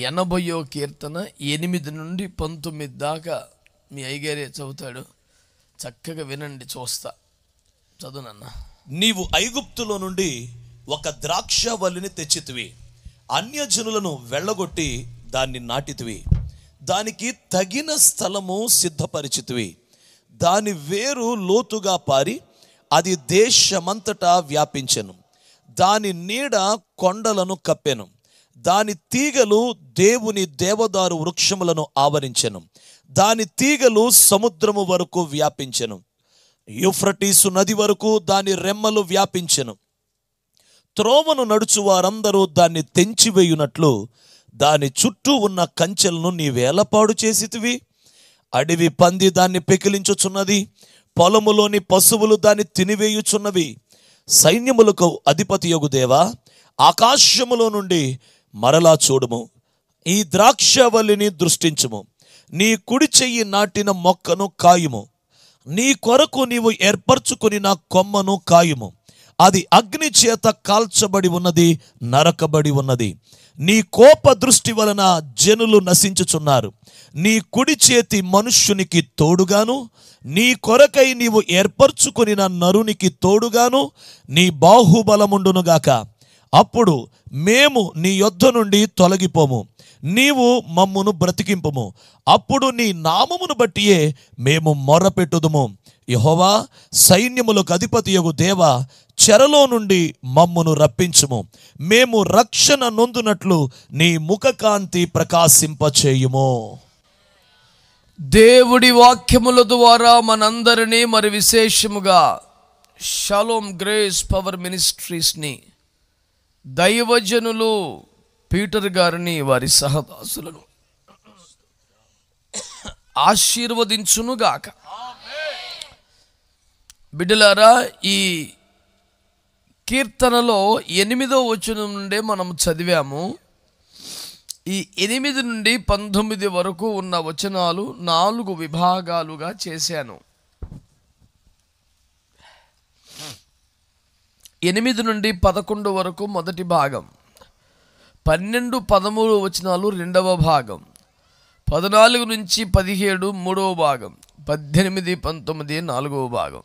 80వ కీర్తన 8 నుండి 19 దాకా మీ అయ్యగారే చదువుతాడు. చక్కగా వినండి, చూస్తా. చదువునన్న. నీవు ఐగుప్తులో నుండి ఒక ద్రాక్షవల్లిని తెచ్చితివి, అన్యజనులను వెళ్ళగొట్టి దాన్ని నాటితివి, దానికి తగిన స్థలము సిద్ధపరిచితివి. దాని వేరు లోతుగా పారి అది దేశమంతటా వ్యాపించెను. దాని నీడ కొండలను కప్పెను. దాని తీగలు దేవుని దేవదారు వృక్షములను ఆవరించెను. దాని తీగలు సముద్రము వరకు వ్యాపించెను. యూఫ్రటీసు నది వరకు దాని రెమ్మలు వ్యాపించెను. త్రోవను నడుచు వారందరూ దాన్ని తెంచివేయునట్లు దాని చుట్టూ ఉన్న కంచెలను నీవేలపాడు చేసితివి. అడవి పంది దాన్ని పెకిలించుచున్నది, పొలములోని పశువులు దాన్ని తినివేయుచున్నవి. సైన్యములకు అధిపతియగు దేవా, ఆకాశములో నుండి మరలా చూడుము, ఈ ద్రాక్షవల్లిని దృష్టించుము. నీ కుడి చెయ్యి నాటిన మొక్కను కాయుము, నీ కొరకు నీవు ఏర్పరచుకుని నా కొమ్మను కాయుము. అది అగ్ని చేత కాల్చబడి ఉన్నది, నరకబడి ఉన్నది. నీ కోప దృష్టి వలన జనులు నశించుచున్నారు. నీ కుడి చేతి మనుష్యునికి తోడుగాను, నీ కొరకై నీవు ఏర్పరచుకుని నా నరునికి తోడుగాను నీ బాహుబలముండునుగాక. అప్పుడు మేము నీ యొద్ద నుండి తొలగిపోము, నీవు మమ్మును బ్రతికింపుము. అప్పుడు నీ నామమును బట్టియే మేము మొర్రపెట్టుదుము. యెహోవా, సైన్యములకు అధిపతియగు దేవా, చెరలో నుండి మమ్మును రప్పించుము. మేము రక్షణ నొందునట్లు నీ ముఖకాంతి ప్రకాశింపచేయుము. దేవుడి వాక్యముల ద్వారా మనందరినీ మరి విశేషముగా షాలోమ్ గ్రేస్ పవర్ మినిస్ట్రీస్ని, దైవజనులు పీటర్ గారిని, వారి సహదాసులను ఆశీర్వదించునుగాక. బిడ్డలారా, ఈ కీర్తనలో 8వ వచనం నుండే మనం చదివాము. ఈ 8 నుండి 19 వరకు ఉన్న వచనాలు 4 విభాగాలుగా చేశాను. 8 నుండి 11 వరకు మొదటి భాగం, 12, 13 వచనాలు రెండవ భాగం, 14 నుంచి 17 మూడవ భాగం, 18, 19 నాలుగవ భాగం.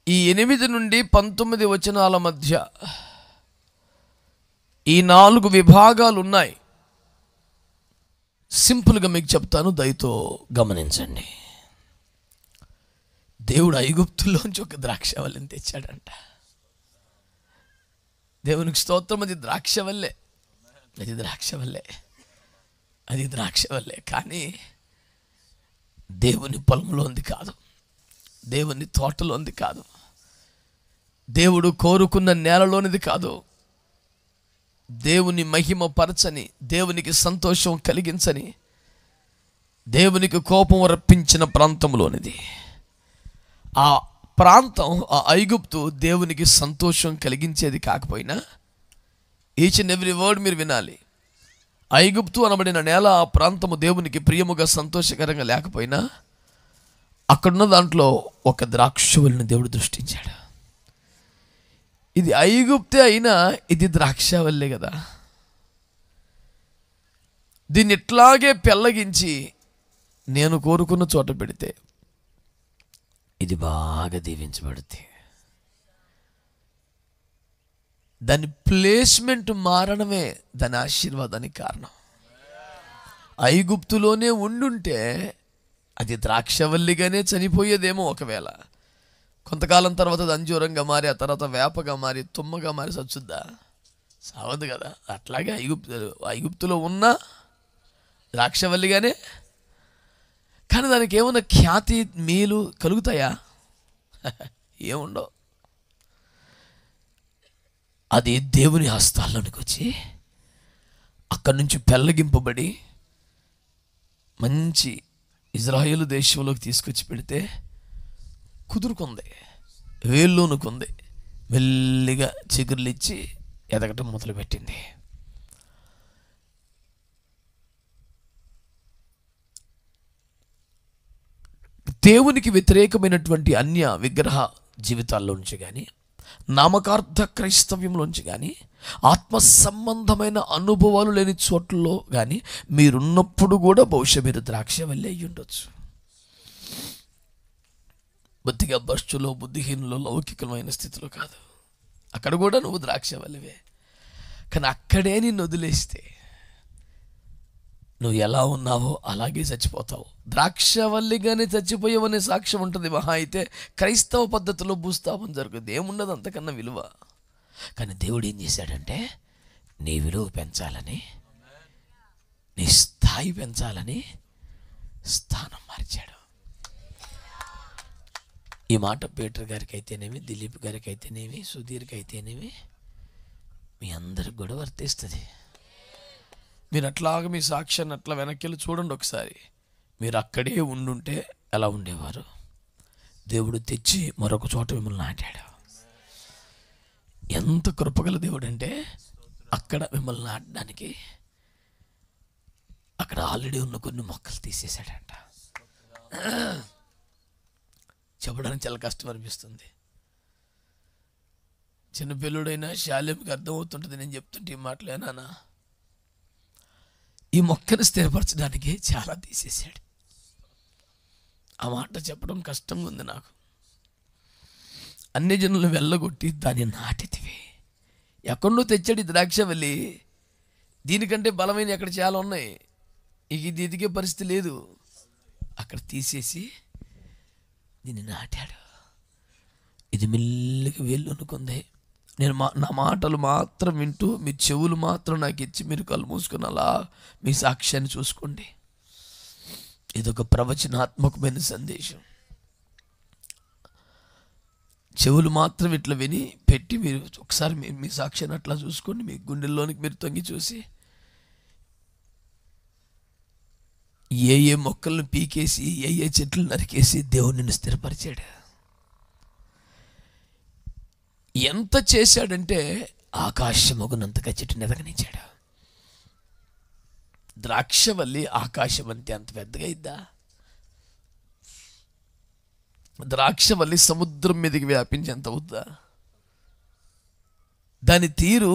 ఈ 8 నుండి 19 వచనాల మధ్య ఈ 4 విభాగాలు ఉన్నాయి. సింపుల్గా మీకు చెప్తాను, దయతో గమనించండి. దేవుడు ఐగుప్తులోంచి ఒక ద్రాక్షవల్లిని తెచ్చాడంట. దేవునికి స్తోత్రం. అది ద్రాక్షవల్లే, అది ద్రాక్షవల్లే, అది ద్రాక్షవల్లే. కానీ దేవుని పొలంలోంది కాదు, దేవుని తోటలోంది కాదు, దేవుడు కోరుకున్న నేలలోనిది కాదు, దేవుని మహిమ పరచని, దేవునికి సంతోషం కలిగించని, దేవునికి కోపం రప్పించిన ప్రాంతంలోనిది. ఆ ప్రాంతం, ఆ ఐగుప్తు దేవునికి సంతోషం కలిగించేది కాకపోయినా, ఈచ్ అండ్ ఎవ్రీ వర్డ్ మీరు వినాలి. ఐగుప్తు అనబడిన నేల, ఆ ప్రాంతము దేవునికి ప్రియముగా సంతోషకరంగా లేకపోయినా, అక్కడున్న దాంట్లో ఒక ద్రాక్షవల్లిని దేవుడు దృష్టించాడు. ఇది ఐగుప్తే అయినా ఇది ద్రాక్షవల్లే కదా. దీన్ని ఇట్లాగే పెళ్ళగించి నేను కోరుకున్న చోట పెడితే ఇది బాగా దీవించబడుతుంది. దాని ప్లేస్మెంట్ మారడమే దాని ఆశీర్వాదానికి కారణం. ఐగుప్తులోనే ఉండుంటే అది ద్రాక్షవల్లిగానే చనిపోయేదేమో. ఒకవేళ కొంతకాలం తర్వాత అది అంజూరంగా మారి, ఆ తర్వాత వేపగా మారి, తుమ్మగా మారి చచ్చుద్దా? సావదు కదా. అట్లాగే ఐగుప్తులో ఉన్న ద్రాక్షవల్లిగానే. కానీ దానికి ఏమన్నా ఖ్యాతి, మేలు కలుగుతాయా? ఏముండవు. అది దేవుని హస్తాల్లోనికి వచ్చి అక్కడి నుంచి పెళ్ళగింపబడి మంచి ఇజ్రాయేలు దేశంలోకి తీసుకొచ్చి పెడితే కుదురుకుంది, వేళ్ళూనుకుంది, మెల్లిగా చిగుర్లిచ్చి ఎదగటం మొదలుపెట్టింది. దేవునికి వ్యతిరేకమైనటువంటి అన్య విగ్రహ జీవితాల్లో నుంచి కానీ, నామకార్థ క్రైస్తవ్యంలోంచి కానీ ఆత్మ సంబంధమైన అనుభవాలు లేని చోట్లలో కానీ మీరున్నప్పుడు కూడా బహుశా మీరు ద్రాక్షవల్లి అయ్యి ఉండొచ్చు. బొత్తిగా భ్రష్టులో, బుద్ధిహీనులో, లౌకికమైన స్థితిలో కాదు. అక్కడ కూడా నువ్వు ద్రాక్షవల్లివే. కానీ అక్కడే నిన్ను వదిలేస్తే నువ్వు ఎలా ఉన్నావో అలాగే చచ్చిపోతావు. ద్రాక్షవల్లిగానే చచ్చిపోయావనే సాక్ష్యం ఉంటుంది. మహా అయితే క్రైస్తవ పద్ధతిలో భూస్థాపన జరుగుతుంది, ఏముండదు అంతకన్నా విలువ. కానీ దేవుడు ఏం చేశాడంటే నీ విలువ పెంచాలని, నీ స్థాయి పెంచాలని స్థానం మార్చాడు. ఈ మాట పీటర్ గారికి అయితేనేమి, దిలీప్ గారికి అయితేనేమి, సుధీర్కి అయితేనేమి, మీ అందరికి కూడా వర్తిస్తుంది. మీరు అట్లాగా మీ సాక్ష్యాన్ని అట్లా వెనక్కి వెళ్ళి చూడండి ఒకసారి. మీరు అక్కడే ఉండుంటే ఎలా ఉండేవారు? దేవుడు తెచ్చి మరొక చోట మిమ్మల్ని నాటాడు. ఎంత కృపగల దేవుడు అంటే అక్కడ మిమ్మల్ని నాటడానికి అక్కడ ఆల్రెడీ ఉన్న కొన్ని మొక్కలు తీసేశాడంట. చెప్పడానికి చాలా కష్టం అనిపిస్తుంది. చిన్నపిల్లుడైనా శాల్యంకి అర్థమవుతుంటుంది నేను చెప్తుంటే ఈ మాటలేనా. ఈ మొక్కను స్థిరపరచడానికి చాలా తీసేశాడు. ఆ మాట చెప్పడం కష్టంగా ఉంది నాకు. అన్ని జనులు వెళ్ళగొట్టి దాన్ని నాటితివి. ఎక్కడో తెచ్చాడు ఈ ద్రాక్షవల్లి. దీనికంటే బలమైన ఎక్కడ చాలా ఉన్నాయి. ఇది ఎదిగే పరిస్థితి లేదు. అక్కడ తీసేసి దీన్ని నాటాడు. ఇది మెల్లిగా వెళ్ళు అనుకుంది. నేను నా మాటలు మాత్రం వింటూ మీ చెవులు మాత్రం నాకు ఇచ్చి మీరు కళ్ళు మూసుకుని అలా మీ సాక్ష్యాన్ని చూసుకోండి. ఇదొక ప్రవచనాత్మకమైన సందేశం. చెవులు మాత్రం ఇట్లా విని పెట్టి మీరు ఒకసారి మీ సాక్ష్యాన్ని అట్లా చూసుకోండి. మీ గుండెల్లోనికి మీరు తొంగి చూసి ఏ ఏ మొక్కలను పీకేసి ఏ ఏ చెట్లు నరికేసి దేవుడు నిన్ను స్థిరపరిచాడు. ఎంత చేశాడంటే ఆకాశమగునంతగా చెట్టుని ఎదగనిచ్చాడు. ద్రాక్షవల్లి ఆకాశం అంటే అంత పెద్దగా ఇద్దా? ద్రాక్షవల్లి సముద్రం మీదకి వ్యాపించేంత అవుద్దా? దాని తీరు,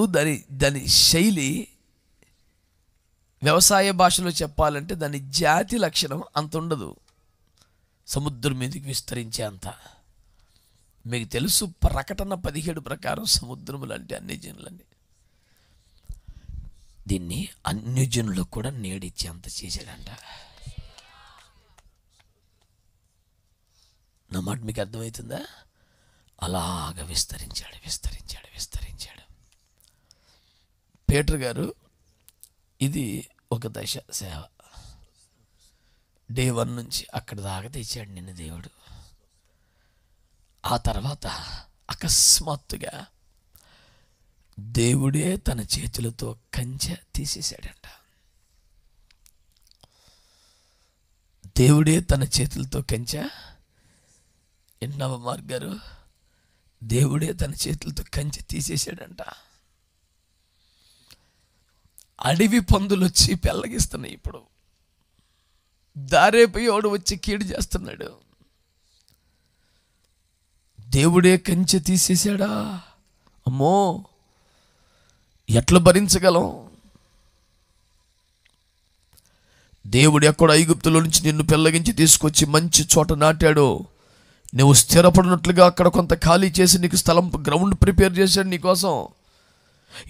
దాని శైలి, వ్యవసాయ భాషలో చెప్పాలంటే దాని జాతి లక్షణం అంత ఉండదు. సముద్రం మీదకి విస్తరించే అంత. మీకు తెలుసు, ప్రకటన 17 ప్రకారం సముద్రములు అంటే అన్ని జనులని. దీన్ని అన్యజనులకు కూడా నేడిచ్చి అంత చేశాడంట. నా మాట మీకు అర్థమవుతుందా? అలాగ విస్తరించాడు. పీటర్ గారు ఇది ఒక దశ సేవ. డే 1 నుంచి అక్కడ దాకా తెచ్చాడు నిన్ను దేవుడు. ఆ తర్వాత అకస్మాత్తుగా దేవుడే తన చేతులతో కంచె తీసేశాడంట. దేవుడే తన చేతులతో కంచె, ఎన్నవ మార్గారు, దేవుడే తన చేతులతో కంచె తీసేశాడంట. అడవి పందులు వచ్చి పెళ్ళగిస్తున్నాయి. ఇప్పుడు దారేపోయేవాడు వచ్చి కీడు చేస్తున్నాడు. దేవుడే కంచె తీసేశాడా? అమ్మో, ఎట్లా భరించగలం? దేవుడు ఎక్కడ ఐగుప్తులో నుంచి నిన్ను పెళ్ళగించి తీసుకొచ్చి మంచి చోట నాటాడు. నువ్వు స్థిరపడినట్లుగా అక్కడ కొంత ఖాళీ చేసి నీకు స్థలం, గ్రౌండ్ ప్రిపేర్ చేశాడు నీకోసం.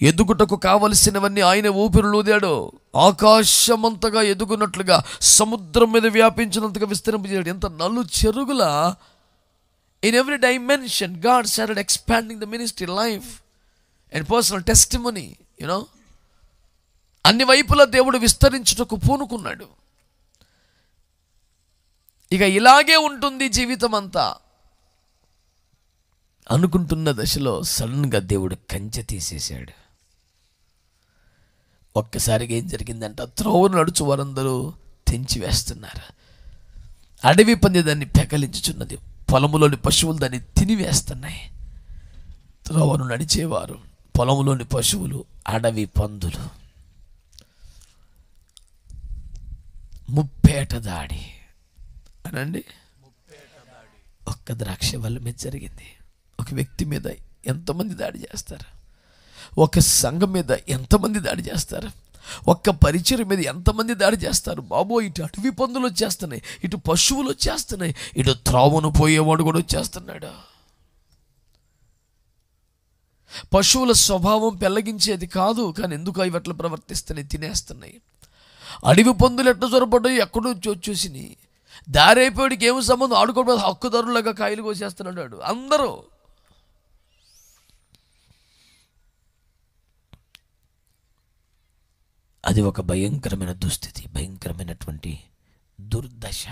ఎదుగుటకు కావలసినవన్నీ ఆయన ఊపిరులూదాడు. ఆకాశమంతగా ఎదుగునట్లుగా, సముద్రం మీద వ్యాపించినంతగా విస్తరింపజేయడు. ఎంత నలు చెరుగులా in every dimension God started expanding the ministry life and personal testimony, అన్ని వైపులా దేవుడు విస్తరించుటకు పూనుకున్నాడు. ఇక ఇలాగే ఉంటుంది జీవితం అంతా అనుకుంటున్న దశలో సడన్గా దేవుడు కంచె తీసేశాడు. ఒక్కసారిగా ఏం జరిగిందంట? త్రోవను నడుచు వారందరూ తెంచి వేస్తున్నారు. అడవి పంది దాన్ని పెకలించుచున్నది. పొలములోని పశువులు దాన్ని తినివేస్తున్నాయి. త్రోవను నడిచేవారు, పొలములోని పశువులు, అడవి పందులు. ముప్పేట దాడి అనండి. ఒక్క ద్రాక్ష వల్ల మీద జరిగింది. ఒక వ్యక్తి మీద ఎంతమంది దాడి చేస్తారు? ఒక సంఘం మీద ఎంతమంది దాడి చేస్తారు? ఒక్క పరిచయం మీద ఎంతమంది దాడి చేస్తారు? బాబో, ఇటు అటవీ పందులు వచ్చేస్తున్నాయి, ఇటు పశువులు వచ్చేస్తున్నాయి, ఇటు త్రోవను పోయేవాడు కూడా వచ్చేస్తున్నాడు. పశువుల స్వభావం పెళ్ళగించేది కాదు, కానీ ఎందుకు అవి అట్లా ప్రవర్తిస్తున్నాయి, తినేస్తున్నాయి. అడవి పందులు ఎట్లా చొరబడ్డాయి, ఎక్కడో చూసినాయి. దారైపోయాడికి ఏమి సంబంధం, ఆడుకోవడం హక్కుదారులాగా కాయలు కోసేస్తున్నాడు అందరూ. అది ఒక భయంకరమైన దుస్థితి, భయంకరమైనటువంటి దుర్దశ.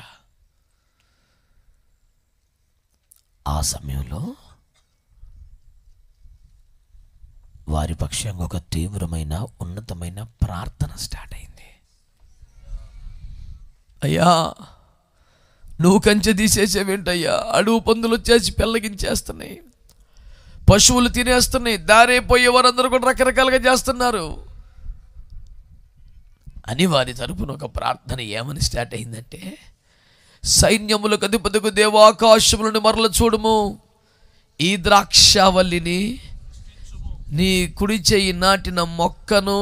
ఆ సమయంలో వారి పక్షంగా ఒక తీవ్రమైన ఉన్నతమైన ప్రార్థన స్టార్ట్ అయింది. అయ్యా, నువ్వు కంచె తీసేసేవేంటయ్యా? అడుగు పందులు వచ్చేసి పెళ్ళగించేస్తున్నాయి, పశువులు తినేస్తున్నాయి, దారైపోయే వారందరూ కూడా రకరకాలుగా చేస్తున్నారు అని వారి తరపున ఒక ప్రార్థన ఏమని స్టార్ట్ అయిందంటే, సైన్యములకు అధిపతికు దేవా, ఆకాశములను మరల చూడుము, ఈ ద్రాక్షావల్లిని, నీ కుడి చెయ్యి నాటిన మొక్కను,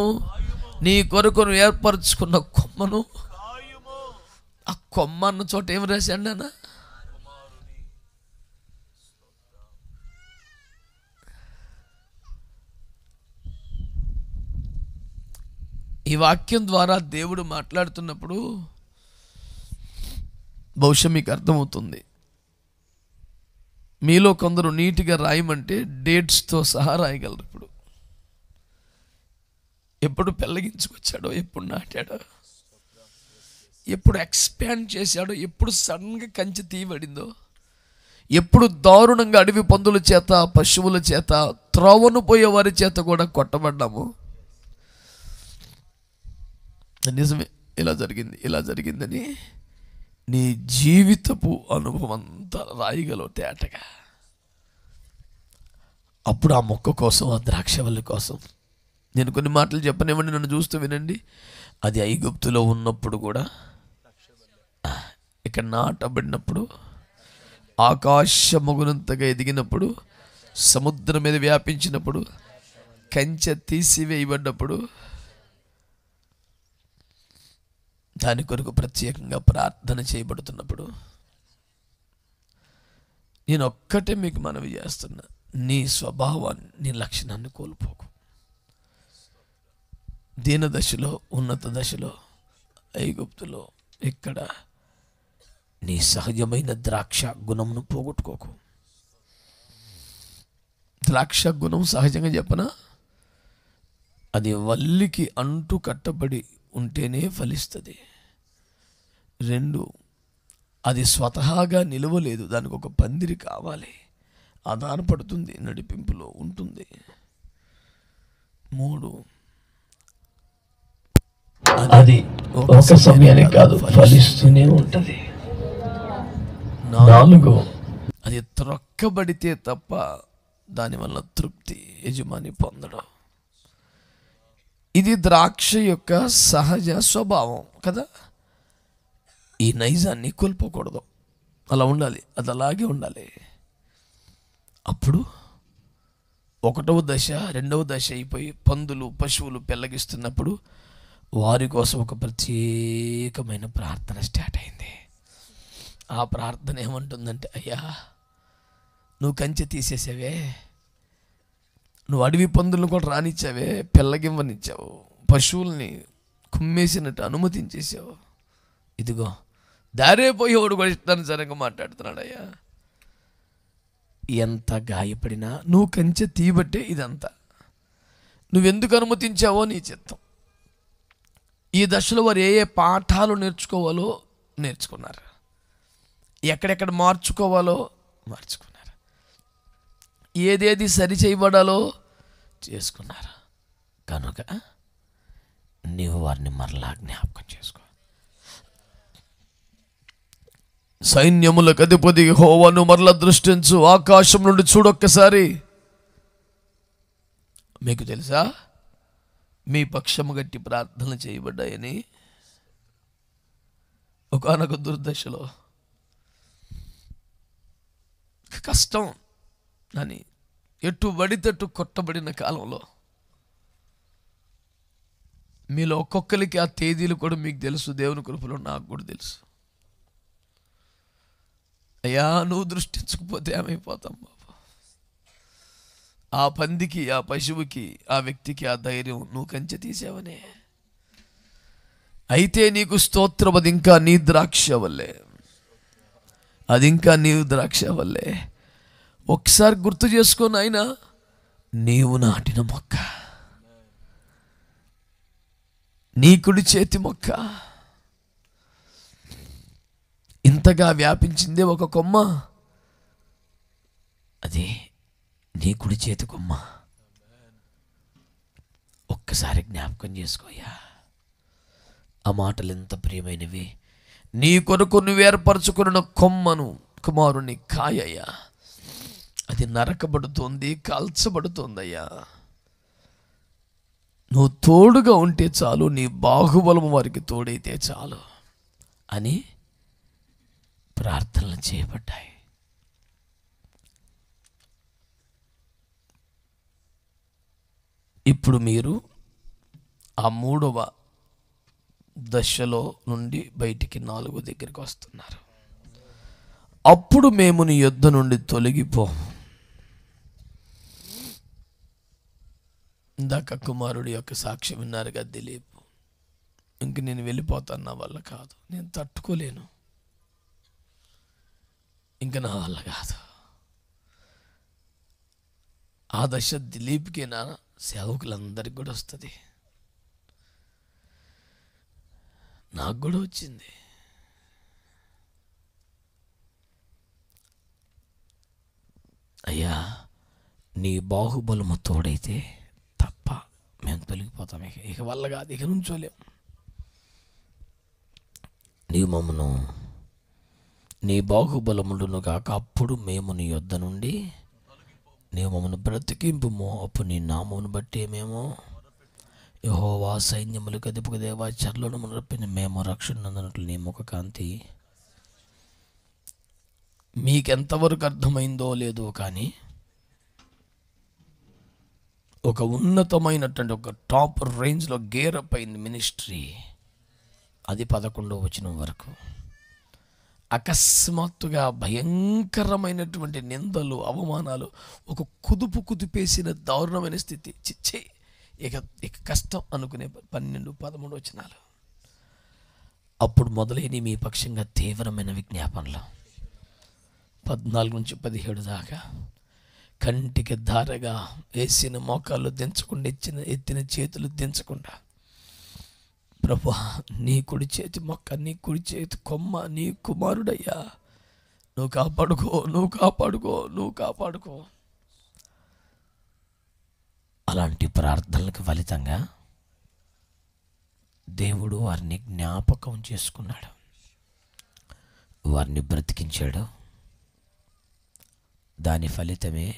నీ కొరకును ఏర్పరచుకున్న కొమ్మను. ఆ కొమ్మ అన్న చోట ఏం రాశాడు నాన్న? ఈ వాక్యం ద్వారా దేవుడు మాట్లాడుతున్నప్పుడు బహుశా మీకు అర్థమవుతుంది. మీలో కొందరు నీట్గా రాయమంటే డేట్స్తో సహా రాయగలరు. ఎప్పుడు పెళ్ళగించుకొచ్చాడో, ఎప్పుడు నాటాడో, ఎప్పుడు ఎక్స్పాండ్ చేశాడో, ఎప్పుడు సడన్గా కంచె తీయబడిందో, ఎప్పుడు దారుణంగా అడవి పందుల చేత, పశువుల చేత, త్రోవను పోయే వారి చేత కూడా కొట్టబడ్డాము. నిజమే, ఇలా జరిగింది, ఇలా జరిగిందని నీ జీవితపు అనుభవం అంతా రాయగలవు తేటగా. అప్పుడు ఆ మొక్క కోసం, ఆ ద్రాక్షవల్లి కోసం నేను కొన్ని మాటలు చెప్పనివ్వండి, నన్ను చూస్తూ వినండి. అది ఐగుప్తులో ఉన్నప్పుడు కూడా, ఇక్కడ నాటబడినప్పుడు, ఆకాశమగునంతగా ఎదిగినప్పుడు, సముద్రం మీద వ్యాపించినప్పుడు, కంచె తీసివేయబడ్డప్పుడు, దాని కొరకు ప్రత్యేకంగా ప్రార్థన చేయబడుతున్నప్పుడు, నేను ఒక్కటే మీకు మనవి చేస్తున్నా, నీ స్వభావాన్ని, నీ లక్షణాన్ని కోల్పోకు. దీన దశలో, ఉన్నత దశలో, ఐగుప్తులో, ఇక్కడ నీ సహజమైన ద్రాక్ష గుణమును పోగొట్టుకోకు. ద్రాక్ష గుణం సహజంగా చెప్పనా, అది వల్లికి అంటు కట్టబడి ఉంటేనే ఫలిస్తుంది. 2, అది స్వతహాగా నిలవలేదు, దానికి ఒక పందిరి కావాలి, ఆధారపడుతుంది, నడిపింపులో ఉంటుంది. 3, అది ఒక సమయానికి కాదు, ఫలిస్తూనే ఉంటుంది. 4, అది త్రొక్కబడితే తప్ప దానివల్ల తృప్తి యజమాని పొందడం. ఇది ద్రాక్ష యొక్క సహజ స్వభావం కదా. ఈ నైజాన్ని కోల్పోకూడదు, అలా ఉండాలి, అది అలాగే ఉండాలి. అప్పుడు 1వ దశ, 2వ దశ అయిపోయి పందులు, పశువులు పెళ్ళగిస్తున్నప్పుడు వారి కోసం ఒక ప్రత్యేకమైన ప్రార్థన స్టార్ట్ అయింది. ఆ ప్రార్థన ఏమంటుందంటే, అయ్యా, నువ్వు కంచె తీసేసావే, నువ్వు అడవి పందులను కూడా రానిచ్చావే, పెళ్ళగివ్వనిచ్చావు, పశువుల్ని కుమ్మేసినట్టు అనుమతించేసావు. ఇదిగో దారేపోయేవాడు కూడా ఇష్టానుసారంగా మాట్లాడుతున్నాడు. అయ్యా, ఎంత గాయపడినా నువ్వు కంచె తీయబట్టే ఇదంతా, నువ్వెందుకు అనుమతించావో నీ చిత్తం. ఈ దశలో వారు ఏ పాఠాలు నేర్చుకోవాలో నేర్చుకున్నారు, ఎక్కడెక్కడ మార్చుకోవాలో మార్చుకున్నారు, ఏదేది సరి చేయబడాలో చేసుకున్నారు. కనుక నీవు వారిని మరలా జ్ఞాపకం చేసుకో. సైన్యములకు అధిపతి యెహోవాను మరలా దృష్టించు, ఆకాశం నుండి చూడొక్కసారి. మీకు తెలుసా, మీ పక్షము గట్టి ప్రార్థనలు చేయబడ్డాయని. ఒకానొక దుర్దశలో కష్టం అని ఎటు పడితట్టు కొట్టబడిన కాలంలో మీలో ఒక్కొక్కరికి ఆ తేదీలు కూడా మీకు తెలుసు. దేవుని కృపలో నాకు కూడా తెలుసు. అయ్యా, నువ్వు దృష్టించకపోతే ఏమైపోతాం బాబు. ఆ పందికి, ఆ పశువుకి, ఆ వ్యక్తికి ఆ ధైర్యం నువ్వు కంచె తీసావనే. అయితే నీకు స్తోత్రం, అది ఇంకా నీ ద్రాక్ష వల్లే, అది ఇంకా నీ ద్రాక్ష వల్లే. ఒకసారి గుర్తు చేసుకొని ఆయన, నీవు నాటిన మొక్క, నీ కుడి చేతి మొక్క, ఇంతగా వ్యాపించిందే ఒక కొమ్మ, అది నీ కుడి చేతి కొమ్మ. ఒక్కసారి జ్ఞాపకం చేసుకోయ్యా. ఆ మాటలు ఎంత ప్రియమైనవి. నీ కొరకు నువ్వు ఏర్పరచుకున్న కొమ్మను, కుమారుని కాయయ్యా, అది నరకబడుతోంది, కాల్చబడుతోందయ్యా. నువ్వు తోడుగా ఉంటే చాలు, నీ బాహుబలము వారికి తోడైతే చాలు అని ప్రార్థనలు చేయబడ్డాయి. ఇప్పుడు మీరు ఆ 3వ దశలో నుండి బయటికి 4 దగ్గరికి వస్తున్నారు. అప్పుడు మేము నీ యొద్ద నుండి తొలగిపోము. ఇందాక కుమారుడి యొక్క సాక్ష్యం విన్నారుగా దిలీప్. ఇంక నేను వెళ్ళిపోతాను, నా వల్ల కాదు, నేను తట్టుకోలేను, ఇంక నా వల్ల కాదు. ఆ దశ దిలీప్కేనా, సేవకులందరికి కూడా వస్తుంది. నాకు కూడా వచ్చింది. అయ్యా, నీ బాహుబలము తోడైతే తప్ప మేము తొలగిపోతాం. ఇక వల్ల కాదు, ఇక నుంచోలేం. నీవు మమ్మను, నీ బాహుబలముడును కాక అప్పుడు మేము నీ యొద్ద నుండి నీవు మమ్మను బ్రతికింపుము. అప్పుడు నీ నామమును బట్టి మేము యెహోవా సైన్యములకు అధిపతి దేవా చర్లను రప్పిన మేము రక్షణ నందనట్లు నీ ముఖ కాంతి. మీకెంతవరకు అర్థమైందో లేదో కానీ ఒక ఉన్నతమైనటువంటి ఒక టాప్ రేంజ్లో గేరప్ అయింది మినిస్ట్రీ. అది 11వ వచనం వరకు. అకస్మాత్తుగా భయంకరమైనటువంటి నిందలు, అవమానాలు, ఒక కుదిపేసిన దారుణమైన స్థితి. చిచ్చే, ఇక కష్టం అనుకునే 12, 13 వచనాలు. అప్పుడు మొదలైన మీ పక్షంగా తీవ్రమైన విజ్ఞాపనలు. 14 నుంచి 17 దాకా కంటికి ధారగా వేసిన మోకాళ్ళు దించకుండా, ఎత్తిన చేతులు దించకుండా, ప్రభువా నీ కుడి చేతి మొక్క, నీ కుడి చేతి కొమ్మ, నీ కుమారుడయ్యా, నువ్వు కాపాడుకో, నువ్వు కాపాడుకో, నువ్వు కాపాడుకో. అలాంటి ప్రార్థనలకు ఫలితంగా దేవుడు వారిని జ్ఞాపకం చేసుకున్నాడు, వారిని బ్రతికించాడు. దాని ఫలితమే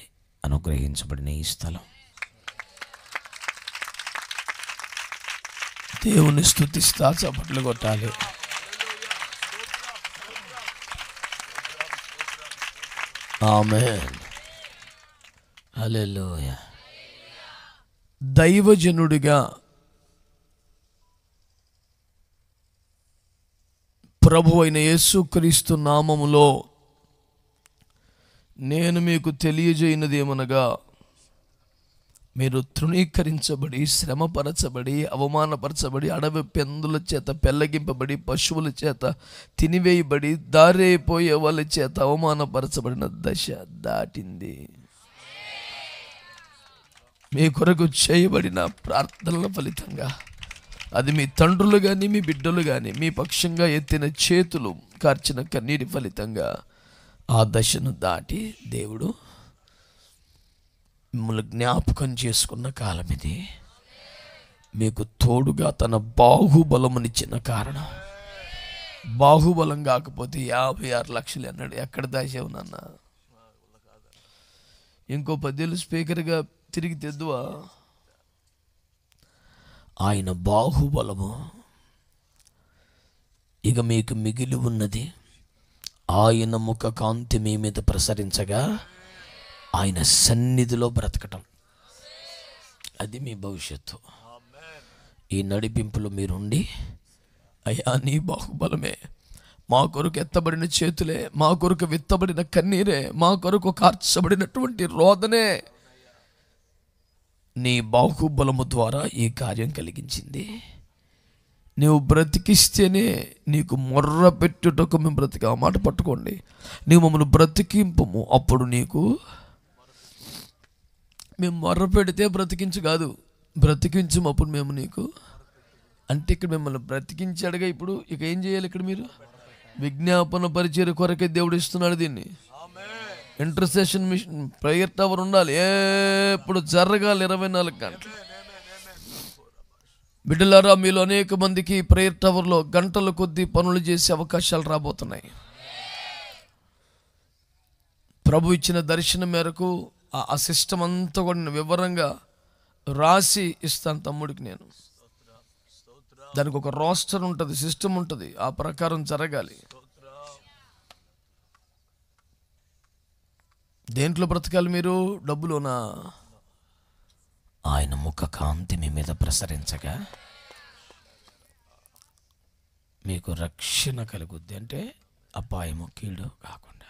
అనుగ్రహించబడిన ఈ స్థలం. దేవుని స్తుతిస్తా చప్పట్లు కొట్టాలి. ఆమేన్, హల్లెలూయా. దైవజనుడిగా ప్రభువైన యేసుక్రీస్తు నామములో నేను మీకు తెలియజేయనదేమనగా, మీరు తృణీకరించబడి, శ్రమపరచబడి, అవమానపరచబడి, అడవి పెందుల చేత పెళ్ళగింపబడి, పశువుల చేత తినివేయబడి, దారైపోయే వాళ్ళ చేత అవమానపరచబడిన దశ దాటింది. మీ కొరకు చేయబడిన ప్రార్థనల ఫలితంగా, అది మీ తండ్రులు కానీ మీ బిడ్డలు కానీ మీ పక్షంగా ఎత్తిన చేతులు కార్చిన కన్నీటి ఫలితంగా ఆ దశను దాటి దేవుడు మిమ్మల్ని జ్ఞాపకం చేసుకున్న కాలం ఇది. మీకు తోడుగా తన బాహుబలమునిచ్చిన కారణం. బాహుబలం కాకపోతే 56 లక్షలు అన్నాడు. ఎక్కడ దాచావు నాన్న? ఇంకో 10 ఏళ్ళు స్పీకర్గా తిరిగి తెద్దువా? ఆయన బాహుబలము ఇక మీకు మిగిలి ఉన్నది. ఆయన ముఖ కాంతి మీ మీద ప్రసరించగా ఆయన సన్నిధిలో బ్రతకటం, అది మీ భవిష్యత్తు. ఈ నడిపింపులో మీరుండి, అయ్యా నీ బాహుబలమే, మా కొరకు ఎత్తబడిన చేతులే, మా కొరకు విత్తబడిన కన్నీరే, మా కొరకు కార్చబడినటువంటి రోదనే నీ బాహుబలము ద్వారా ఈ కార్యం కలిగించింది. నీవు బ్రతికిస్తేనే నీకు మొర్ర పెట్టుటకు మేము బ్రతికి, ఆ మాట పట్టుకోండి. నీవు మమ్మల్ని బ్రతికింపము, అప్పుడు నీకు మేము మొర్ర పెడితే బ్రతికించు కాదు, బ్రతికించము అప్పుడు మేము నీకు. అంటే ఇక్కడ మిమ్మల్ని బ్రతికించాడుగా, ఇప్పుడు ఇక ఏం చేయాలి? ఇక్కడ మీరు విజ్ఞాపన పరిచయ కొరకే దేవుడు ఇస్తున్నాడు దీన్ని. ఇంటర్సెషన్ మిషన్, ప్రేయర్ టవర్ ఉండాలి, ఎప్పుడు జరగాలి 24 గంటలు. బిడ్డలారా, మీలో అనేక మందికి ప్రేయర్ టవర్లో గంటల కొద్దీ పనులు చేసే అవకాశాలు రాబోతున్నాయి. ప్రభు ఇచ్చిన దర్శనం మేరకు ఆ సిస్టమ్ అంతా కూడా వివరంగా రాసి ఇస్తాను తమ్ముడికి నేను. దానికి ఒక రోస్టర్ ఉంటుంది, సిస్టమ్ ఉంటుంది, ఆ ప్రకారం జరగాలి. దేంట్లో బ్రతకాలి మీరు? డబ్బులోనా? ఆయన ముఖ కాంతి మీ మీద ప్రసరించగా మీకు రక్షణ కలుగుద్ది. అంటే అపాయము కీడు కాకుండా.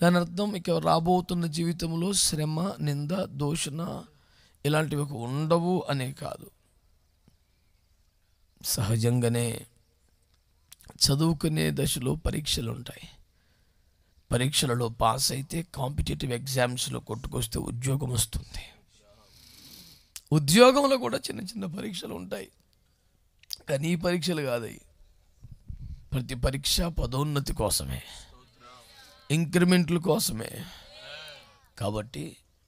దాని అర్థం ఇక రాబోతున్న జీవితంలో శ్రమ, నింద, దూషణ ఇలాంటివి ఉండవు అనే కాదు. సహజంగానే చదువుకునే దశలో పరీక్షలు ఉంటాయి. పరీక్షలలో పాస్ అయితే కాంపిటేటివ్ ఎగ్జామ్స్లో కొట్టుకొస్తే ఉద్యోగం వస్తుంది. ఉద్యోగంలో కూడా చిన్న చిన్న పరీక్షలు ఉంటాయి, కానీ ఈ పరీక్షలు కాదవి. ప్రతి పరీక్ష పదోన్నతి కోసమే, ఇంక్రిమెంట్ల కోసమే. కాబట్టి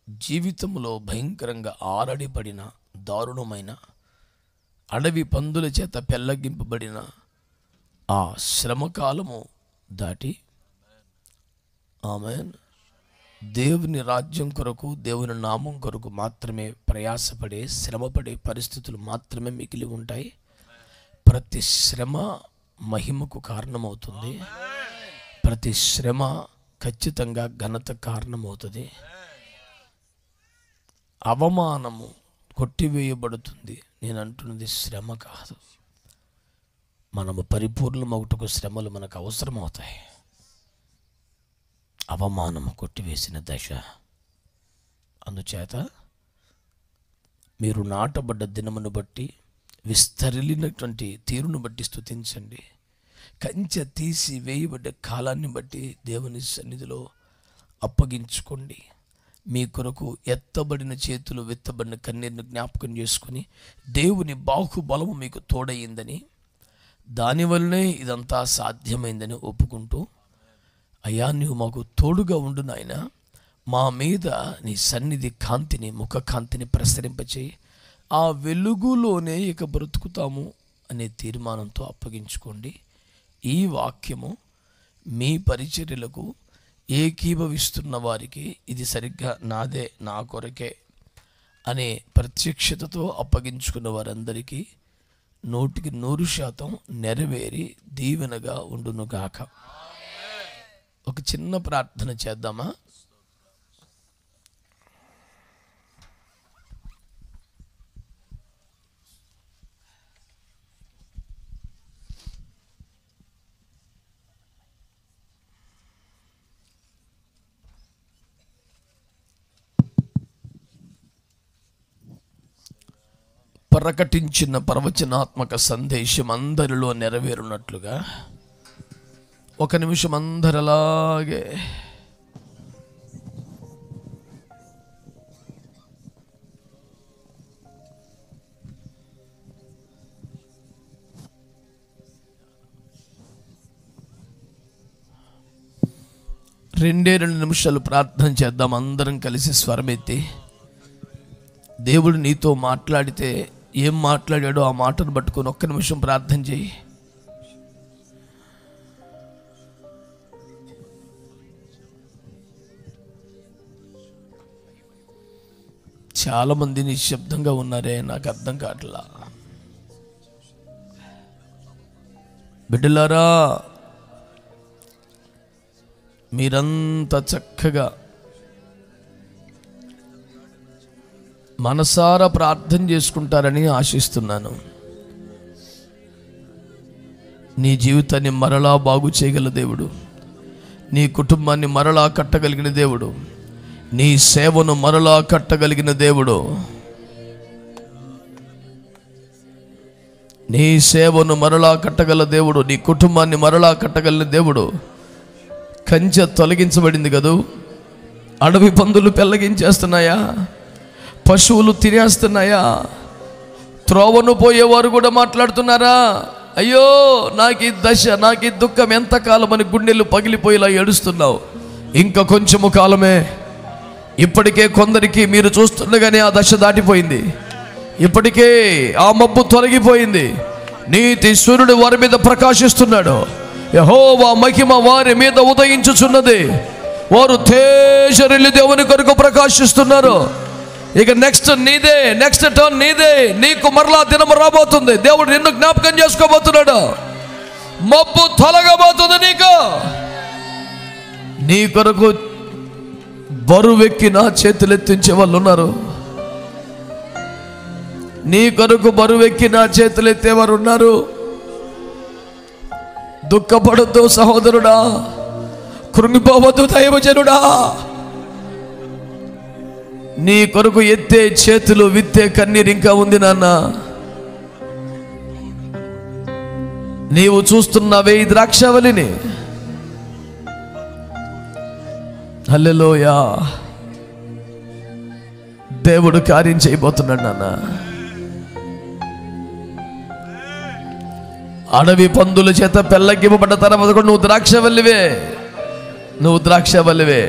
జీవితంలో భయంకరంగా ఆరడిపడిన, దారుణమైన, అడవి పందుల చేత పెళ్ళగింపబడిన ఆ శ్రమకాలము దాటి ఆమేన్ దేవుని రాజ్యం కొరకు, దేవుని నామం కొరకు మాత్రమే ప్రయాసపడే, శ్రమపడే పరిస్థితులు మాత్రమే మిగిలి ఉంటాయి. ప్రతి శ్రమ మహిమకు కారణమవుతుంది. ప్రతి శ్రమ ఖచ్చితంగా ఘనత కారణమవుతుంది. అవమానము కొట్టివేయబడుతుంది. నేను అంటున్నది శ్రమ కాదు. మనము పరిపూర్ణమవుటకు శ్రమలు మనకు అవసరమవుతాయి. అవమానము కొట్టివేసిన దశ. అందుచేత మీరు నాటబడ్డ దినమును బట్టి, విస్తరిలినటువంటి తీరును బట్టి స్తుతించండి. కంచె తీసి వేయబడ్డ కాలాన్ని బట్టి దేవుని సన్నిధిలో అప్పగించుకోండి. మీ కొరకు ఎత్తబడిన చేతులు, విత్తబడిన కన్నీరును జ్ఞాపకం చేసుకుని, దేవుని బాహుబలము మీకు తోడయిందని, దానివల్లనే ఇదంతా సాధ్యమైందని ఒప్పుకుంటూ, అయ్యా నీవు మాకు తోడుగా ఉండు నాయన, మా మీద నీ సన్నిధి కాంతిని, ముఖ కాంతిని ప్రసరింపచేయి, ఆ వెలుగులోనే ఇక బ్రతుకుతాము అనే తీర్మానంతో అప్పగించుకోండి. ఈ వాక్యము మీ పరిచర్యలకు ఏకీభవిస్తున్న వారికి ఇది సరిగ్గా నాదే, నా కొరకే అనే ప్రత్యక్షతతో అప్పగించుకున్న వారందరికీ 100% నెరవేరి దీవెనగా ఉండునుగాక. ఒక చిన్న ప్రార్థన చేద్దామా? ప్రకటించిన ప్రవచనాత్మక సందేశం అందరిలో నెరవేరునట్లుగా ఒక నిమిషం అందరలాగే రెండే 2 నిమిషాలు ప్రార్థన చేద్దాం. అందరం కలిసి స్వరమెత్తి, దేవుడు నీతో మాట్లాడితే ఏం మాట్లాడాడో ఆ మాటను పట్టుకొని 1 నిమిషం ప్రార్థన చేయి. చాలామంది నిశ్శబ్దంగా ఉన్నారే, నాకు అర్థం కావట్లా. బిడ్డలారా, మీరంతా చక్కగా మనసారా ప్రార్థన చేసుకుంటారని ఆశిస్తున్నాను. నీ జీవితాన్ని మరలా బాగు చేయగల దేవుడు, నీ కుటుంబాన్ని మరలా కట్టగలిగిన దేవుడు, నీ సేవను మరలా కట్టగలిగిన దేవుడు, నీ సేవను మరలా కట్టగల దేవుడు, నీ కుటుంబాన్ని మరలా కట్టగలిగిన దేవుడు. కంచె తొలగించబడింది కదూ, అడవి పందులు పెళ్ళగించేస్తున్నాయా, పశువులు తినేస్తున్నాయా, త్రోవను పోయేవారు కూడా మాట్లాడుతున్నారా, అయ్యో నాకు ఈ దశ, నాకు ఈ దుఃఖం ఎంతకాలం అని గుండెలు పగిలిపోయేలా ఏడుస్తున్నావు. ఇంకా కొంచెము కాలమే. ఇప్పటికే కొందరికి మీరు చూస్తుండగానే ఆ దశ దాటిపోయింది. ఇప్పటికే ఆ మబ్బు తొలగిపోయింది. నీతి సూర్యుడు వారి మీద ప్రకాశిస్తున్నాడు. యెహోవా మహిమ వారి మీద ఉదయించుచున్నది. వారు తేజరిల్లి దేవుని కొరకు ప్రకాశిస్తున్నారు. ఇక నెక్స్ట్ నీదే, నెక్స్ట్ టర్న్ నీదే. నీకు మరలా దినం రాబోతుంది. దేవుడు నిన్ను జ్ఞాపకం చేసుకోబోతున్నాడు. మబ్బు తొలగబోతుంది నీకు. నీ కొరకు బరువెక్కి నా చేతులెత్తించే వాళ్ళు ఉన్నారు. నీ కొరకు బరువెక్కి నా చేతులెత్తేవారు ఉన్నారు. దుఃఖపడద్దు సహోదరుడా, కృంగిపోవద్దు దైవజనుడా. నీ కొరకు ఎత్తే చేతులు, విత్తే కన్నీరు ఇంకా ఉంది నాన్న. నీవు చూస్తున్నావే ఈ ద్రాక్షవల్లిని. హల్లెలూయా. దేవుడు కార్యం చేయబోతున్నాడు నాన్న. అడవి పందుల చేత పెళ్ళగివ్వబడ్డ తర్వాత కూడా నువ్వు ద్రాక్షవల్లివే, నువ్వు ద్రాక్షవల్లివే.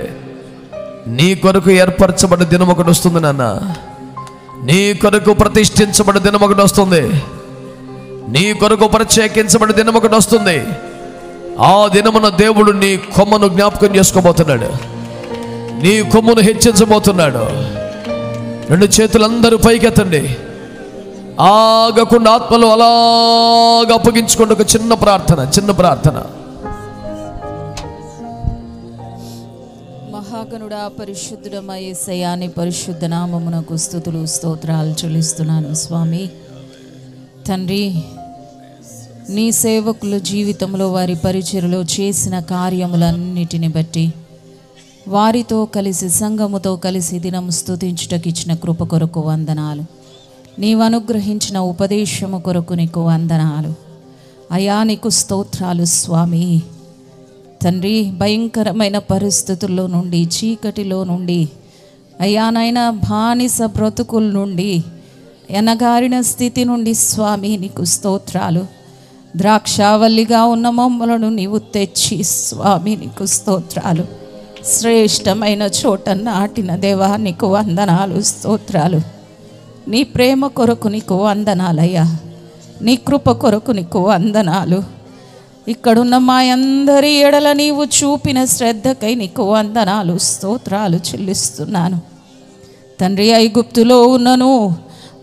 నీ కొరకు ఏర్పరచబడ్డ దినం ఒకటి వస్తుంది నాన్న. నీ కొరకు ప్రతిష్ఠించబడ్డ దినం ఒకటి వస్తుంది. నీ కొరకు ప్రత్యేకించబడ్డ దినం ఒకటి వస్తుంది. ఆ దినమున దేవుడు నీ కొమ్మను జ్ఞాపకం చేసుకోబోతున్నాడు. నీ కొమ్మును హెచ్చించబోతున్నాడు. రెండు చేతులందరూ పైకెత్తండి. ఆగకుండా ఆత్మలో అలాగ అప్పగించుకోండి. ఒక చిన్న ప్రార్థన, చిన్న ప్రార్థన. మహాగణుడా, పరిశుద్ధుడమా యేసయ్యా, నీ పరిశుద్ధ నామమునకు స్తుతులు స్తోత్రాలు చెల్లిస్తున్నాను స్వామి. తండ్రి, నీ సేవకుల జీవితంలో వారి పరిచర్యలో చేసిన కార్యములన్నిటిని బట్టి, వారితో కలిసి సంఘముతో కలిసి దినం స్తుతించుటకు ఇచ్చిన కృప కొరకు వందనాలు. నీవు అనుగ్రహించిన ఉపదేశము కొరకు నీకు వందనాలు అయా. నీకు స్తోత్రాలు స్వామి. తండ్రి, భయంకరమైన పరిస్థితుల్లో నుండి, చీకటిలో నుండి అయ్యా నాయన, బానిస బ్రతుకుల నుండి, ఎనగారిన స్థితి నుండి స్వామి నీకు స్తోత్రాలు. ద్రాక్షావల్లిగా ఉన్న మమ్మలను నీవు తెచ్చి స్వామి నీకు స్తోత్రాలు. శ్రేష్టమైన చోట నాటిన దేవా నీకు వందనాలు, స్తోత్రాలు. నీ ప్రేమ కొరకు నీకు వందనాలయ్యా. నీ కృప కొరకు నీకు వందనాలు. ఇక్కడున్న మా అందరి ఎడల నీవు చూపిన శ్రద్ధకై నీకు వందనాలు, స్తోత్రాలు చెల్లిస్తున్నాను తండ్రి. ఐగుప్తులో ఉన్నను,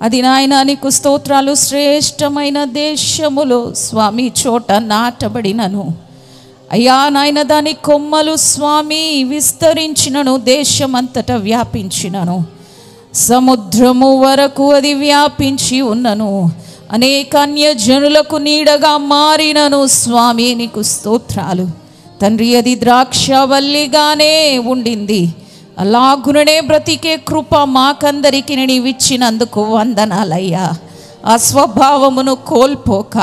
అది నాయన నీకు స్తోత్రాలు. శ్రేష్టమైన దేశములో స్వామి చోట నాటబడినను అయ్యా నాయన, దాని కొమ్మలు స్వామి విస్తరించినను, దేశమంతటా వ్యాపించినను, సముద్రము వరకు అది వ్యాపించి ఉన్నను, అనేక అన్యజనులకు నీడగా మారినను స్వామి నీకు స్తోత్రాలు తండ్రి. అది ద్రాక్షవల్లిగానే ఉండింది, అలాగుననే బ్రతికే కృప మాకందరికి నీవిచ్చినందుకు వందనాలయ్యా. ఆ స్వభావమును కోల్పోక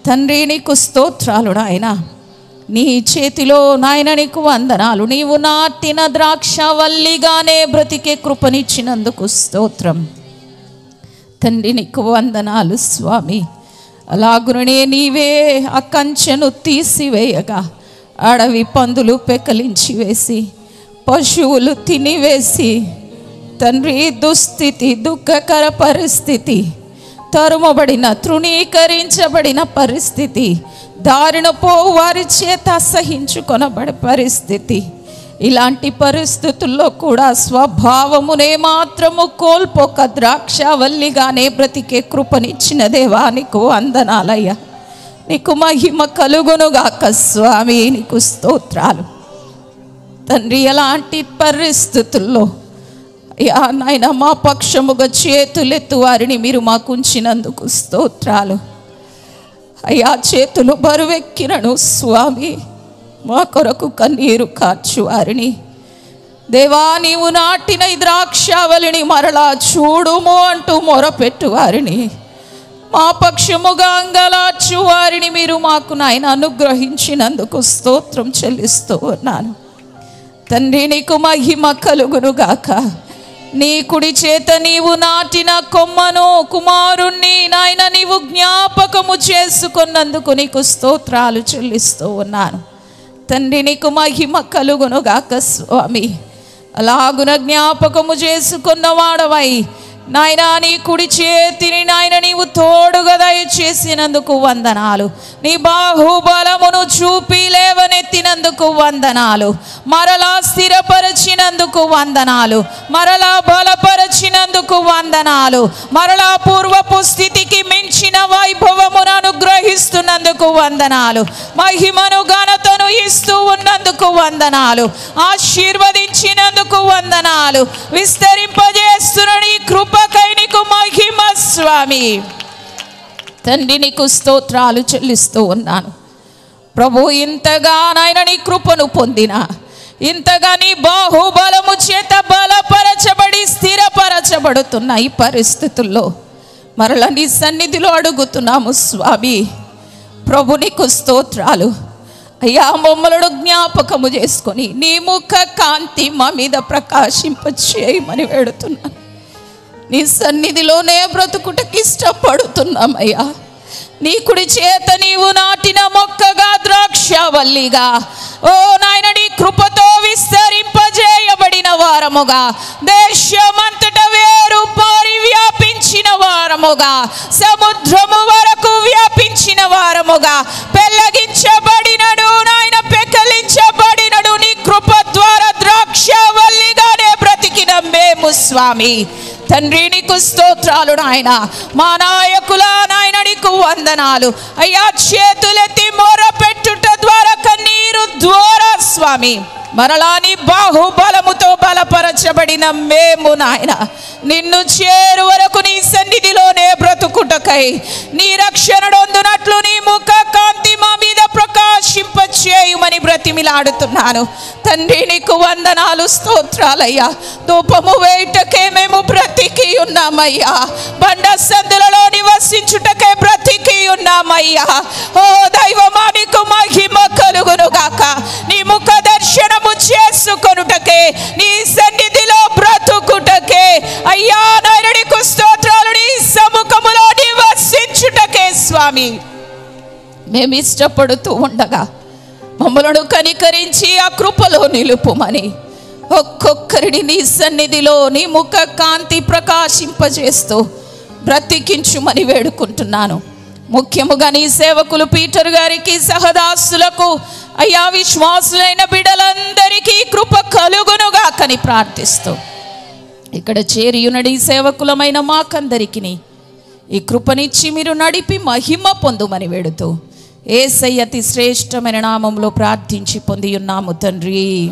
తండ్రి నీకు స్తోత్రాలు నాయన. నీ చేతిలో నాయన నీకు వందనాలు. నీవు నాటిన ద్రాక్షవల్లిగానే బ్రతికే కృపనిచ్చినందుకు స్తోత్రం తండ్రి. నీకు వందనాలు స్వామి. అలాగునే నీవే ఆ కంచెను తీసివేయగా, అడవి పందులు పెకలించి వేసి, పశువులు తినివేసి తండ్రి, దుస్థితి, దుఃఖకర పరిస్థితి, తరుమబడిన, తృణీకరించబడిన పరిస్థితి, దారిన పోవు వారి చేత అసహించుకొనబడే పరిస్థితి, ఇలాంటి పరిస్థితుల్లో కూడా స్వభావమునే మాత్రము కోల్పోక ద్రాక్షవల్లిగానే బ్రతికే కృపనిచ్చిన దేవా నీకు వందనాలయ్యా. నీకు మహిమ కలుగునుగాక స్వామి, నీకు స్తోత్రాలు తండ్రి. ఎలాంటి పరిస్థితుల్లో అయ్యా నాయన మా పక్షముగా చేతులెత్తు వారిని మీరు మాకు ఉంచినందుకు స్తోత్రాలు. అయ్యా చేతులు బరువెక్కినను స్వామి మా కొరకు కన్నీరు కార్చు వారిని దేవా నీవు నాటిన ఈ ద్రాక్షావళిని మరలా చూడుము అంటూ మొరపెట్టు వారిని మా పక్షముగా అంగలార్చు వారిని మీరు మాకు నాయన అనుగ్రహించినందుకు స్తోత్రం చెల్లిస్తూ ఉన్నాను తండ్రి. నీకు మహిమ కలుగును గాక. నీ కుడి చేత నీవు నాటిన కొమ్మను కుమారుణ్ణి నాయన నీవు జ్ఞాపకము చేసుకున్నందుకు నీకు స్తోత్రాలు చెల్లిస్తూ ఉన్నాను తండ్రి. నీకు మహిమ కలుగును గాక స్వామి. అలాగున జ్ఞాపకము చేసుకున్న వాడవై నాయనా నీ కుడి చేతిని నాయన నీవు తోడుగా దయచేసినందుకు వందనాలు. నీ బాహుబలమును చూపి లేవనెత్తినందుకు వందనాలు. మరలా స్థిరపరచినందుకు వందనాలు. మరలా బలపరచినందుకు వందనాలు. మరలా పూర్వపు స్థితికి మించిన వైభవమును అనుగ్రహిస్తున్నందుకు వందనాలు. మహిమను ఘనతను ఇస్తూ ఉన్నందుకు వందనాలు. ఆశీర్వదించినందుకు వందనాలు. విస్తరింపజేస్తున్న నీ కృపకై నీకు మహిమ స్వామి. తండ్రి నీకు స్తోత్రాలు చెల్లిస్తూ ఉన్నాను ప్రభు. ఇంతగా నాయన నీ కృపను పొందిన ఇంతగా నీ బాహుబలము చేత బలపరచబడి స్థిరపరచబడుతున్న ఈ పరిస్థితుల్లో మరలా నీ సన్నిధిలో అడుగుతున్నాము స్వామి. ప్రభు నీకు స్తోత్రాలు అయ్యా. మమ్మలను జ్ఞాపకము చేసుకొని నీ ముఖ కాంతి మా మీద ప్రకాశింపచేయమని వేడుతున్నాను. నీ సన్నిధిలోనే బ్రతుకుటకి ఇష్టపడుతున్నామయ్యా. నీ కుడి చేత నీవు నాటిన మొక్కగా ద్రాక్షవల్లిగా ఓ నాయన నీ కృపతో విస్తరింపజేయబడిన వారముగా దేశమంతట వేరు పారి వ్యాపించిన వారముగా సముద్రము వరకు వ్యాపించిన వారముగా పెళ్ళగించబడినడు నాయన పెకలించబడినడు నీ కృప ద్వారా ద్రాక్షవల్లిగానే బ్రతికిన మేము స్వామి. తండ్రి నీకు స్తోత్రాలు నాయన. మా నాయకుల నాయన నీకు వందనాలు అయ్యా. చేతులెత్తి మొర పెట్టుట ద్వారా కన్నీరు ద్వారా స్వామి మరలా నీ బాహుబలముతో బలపరచబడిన మేము నాయన నిన్ను చేరు వరకు నీ సన్నిధిలోనే బ్రతుకుటకై నీ రక్షణ పొందునట్లు నీ ముఖ కాంతి మా మీద ప్రకాశింపచేయుమని బ్రతిమిలాడుతున్నాను తండ్రి. నీకు వందనాలు స్తోత్రాలయ్యా. ధూపము వేయుటకే మేము బ్రతికి ఉన్నామయ్యా. బండ సందులలో నివసించుటకే బ్రతికి ఉన్నామయ్యా. ఓ దైవమా నీకు మహిమ కలుగును గాక. నీ ముఖ దర్శనము చేసుకొనుటకే నీ సన్నిధిలో బ్రతుకుటకే అయ్యా నాయన నీకు స్తోత్రాలు. నీ సముఖములో నివసించుటకే స్వామి మేము ఇష్టపడుతూ ఉండగా మమ్మలను కనికరించి ఆ కృపలో నిలుపుమని ఒక్కొక్కరిని నీ సన్నిధిలో నీ ముఖ కాంతి ప్రకాశింపజేస్తూ బ్రతికించుమని వేడుకుంటున్నాను. ముఖ్యముగా నీ సేవకులు పీటర్ గారికి సహదాసులకు అయ్యా విశ్వాసులైన బిడ్డలందరికీ కృప కలుగునుగాకని ప్రార్థిస్తూ ఇక్కడ చేరియునడి సేవకులమైన మాకందరికీ ఈ కృపనిచ్చి మీరు నడిపి మహిమ పొందుమని వేడుతూ యేసయ్య అతి శ్రేష్టమైన నామంలో ప్రార్థించి పొంది ఉన్నాము తండ్రి.